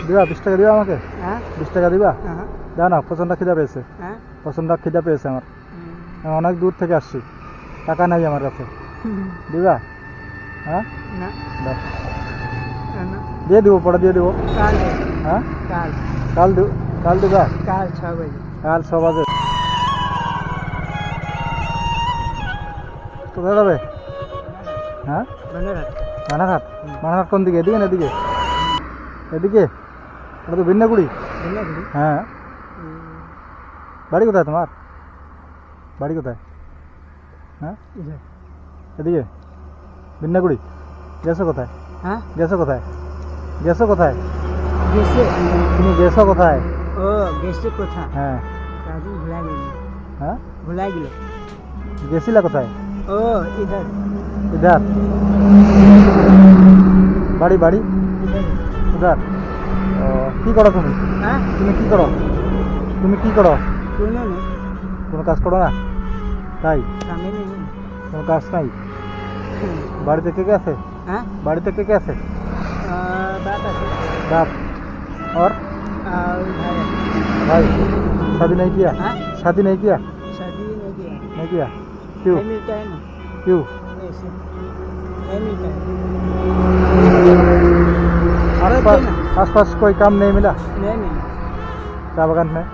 দিবা 20 টাকা দিবা আমাকে? হ্যাঁ 20 টাকা দিবা? হ্যাঁ দাও না, প্রচন্ড খিদা পেয়েছে। হ্যাঁ প্রচন্ড খিদা পেয়েছে আমার। আমি অনেক দূর থেকে আসছি, টাকা নাই আমার কাছে। দিবা? হ্যাঁ না দাও। না দিয়ে দিব, পরে দিয়ে দিব। কাল হ্যাঁ কাল কাল দিবা? কাল 6 बजे কাল 6 বাজে। কোথায় যাবে? হ্যাঁ बंदरहाट মানারহাট। মানারহাট কোন দিকে? এদিকে না এদিকে? এদিকে? এটা তো ভিন্নাগুড়ি। बंदरहाट হ্যাঁ, বাড়ি কোথায় তোমার? বাড়ি কোথায়? হ্যাঁ इधर এদিকে ভিন্নাগুড়ি। গেছো কোথায়? हाँ গেছো কোথায়? গেছো কোথায়? जैसे তুমি গেছো কোথায়? ओ जैसे को था হ্যাঁ राजू হ্যাঁ भुला गेलो গেছিলা কোথায়? ओ इधर ইধার। বাড়ি বাড়ি इधर উধার। ও, কি করো তুমি? हाँ তুমি কি করো? তুমি কি করো? सुनो ना কোনো কাজ করো না? তাই? सामने नहीं কোনো কাজ নাই? বাড়িতে কে কে আছে? हाँ বাড়িতে কে কে আছে? बात है बाप और और भाई। भाई शादी नहीं किया? हाँ शादी नहीं किया? शादी नहीं किया नहीं किया? क्यों? नहीं मिलता है ना क्यों? ऐसे नहीं मिलता है आसपास आसपास कोई काम नहीं मिला? नहीं नहीं चाय बागान में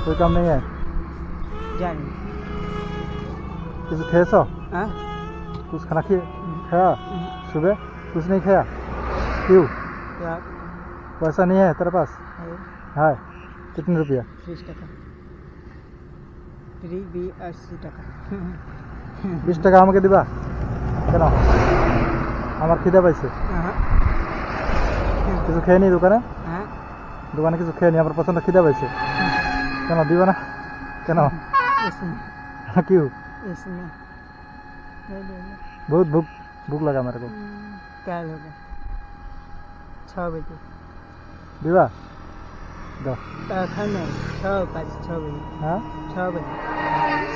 कोई काम नहीं है? जाने कुछ थे सो? हाँ कुछ खाना खाया? सुबह कुछ नहीं खाया? क्यों? यार पैसा नहीं है तेरे पास? है। कितने रुपया? 30 টাকা 80 টাকা 20 টাকা আমাকে দিবা? কেন? আমার খিদা পাইছে। হ্যাঁ কিছু খেয়ে নি দোকানে? হ্যাঁ দোকানে কিছু খেয়ে নি, আমার প্রচন্ড খিদা পাইছে। কেন দিবা না? কেন? इसमें क्यों? इसमें नहीं देंगे बहुत भूख भूख लगा मेरे को। क्या होगा 6 बजे दिवा दो। खाना 6 बजे हाँ 6 बजे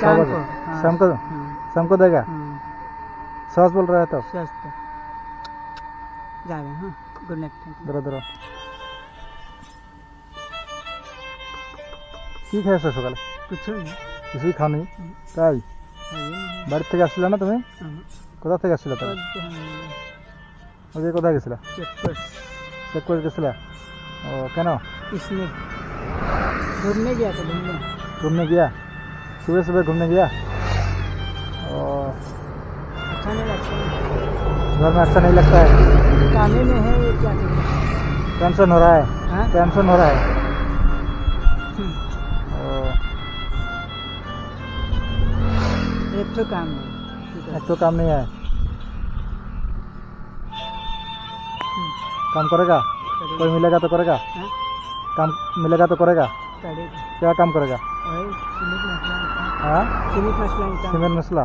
6 शाम बजे? को हाँ, शाम को? हाँ, शाम को देगा? हाँ, सच बोल रहा है तो? स्वस्थ जा रहे हैं हाँ गुड नाइट ধরো ধরো। কি খেয়েছো সকালে? कुछ नहीं কিছুই খাওনি? তাই? है ये नहीं বাড়ি থেকে আসছিলে না তুমি? हाँ, কোথা থেকে আসছিলে তুমি? और ওই যে কোথায় গেছিলা? चक्कर চেক করে গেছিলা? ও কেন? इसमें घूमने गया था घूमने घूमने गया? सुबह सुबह घूमने गया? ओ, अच्छा नहीं लगता घर में अच्छा नहीं लगता है? कामे में है ये क्या करें टेंशन हो रहा है? हाँ टेंशन हो रहा है? ओ, एक तो काम है एक तो काम नहीं है। काम करेगा? कोई मिलेगा तो करेगा? हाँ काम मिलेगा तो करेगा? करेगा क्या काम करेगा? वही सीमित मसला निकाल हाँ सीमित मसला निकाल सीमेंट मसला?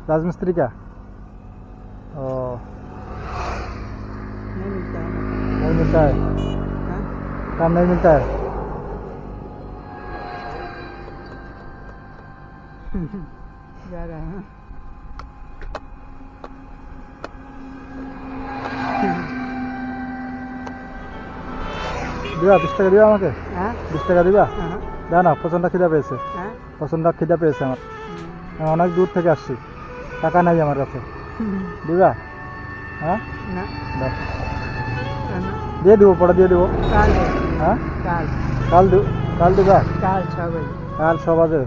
राजमिस्त्री का? ओ, नहीं मिलता है नहीं मिलता है? हाँ काम नहीं मिलता है? जा रहा है দিবা 20 টাকা দিবা আমাকে? हाँ 20 টাকা দিবা? हाँ দাও না, প্রচন্ড খিদা পেয়েছে। हाँ প্রচন্ড খিদা পেয়েছে আমার। আমি অনেক দূর থেকে আসছি, টাকা নাই আমার কাছে। দিবা? হ্যাঁ ना দাও। ना দিয়ে দিব, পরে দিয়ে দিব। काल হ্যাঁ काल কাল দিবা? काल 6 बजे কাল 6 বাজে?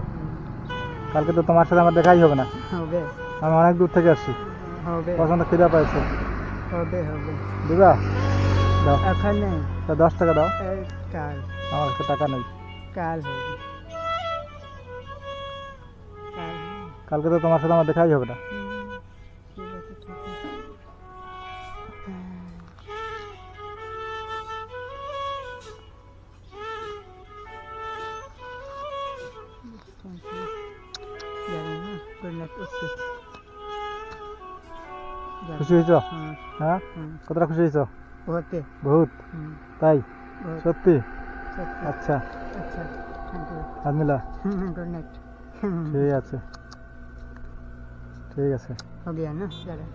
কালকে তো তোমার সাথে আমার দেখাই হবে না। हो गए আমি অনেক দূর থেকে আসছি, हो गए প্রচন্ড খিদা পাইছে। हो गए দিবা? দাও। এখন नहीं তা 10 টাকা দাও, काल আমার কাছে টাকা নেই। काल होगी काल কালকে তো তোমার সাথে আমার দেখাই হবে না। ये बात तो ठीक है गुड नाइट ओके খুশি হয়েছ? हाँ হ্যাঁ हाँ কতটা খুশি হয়েছ? ओके বহুত? তাই? बहुत সত্যি? सब আচ্ছা अच्छा थैंक यू আদমিলা, गुड नाइट ঠিক আছে ঠিক আছে। हो गया ना ज़रा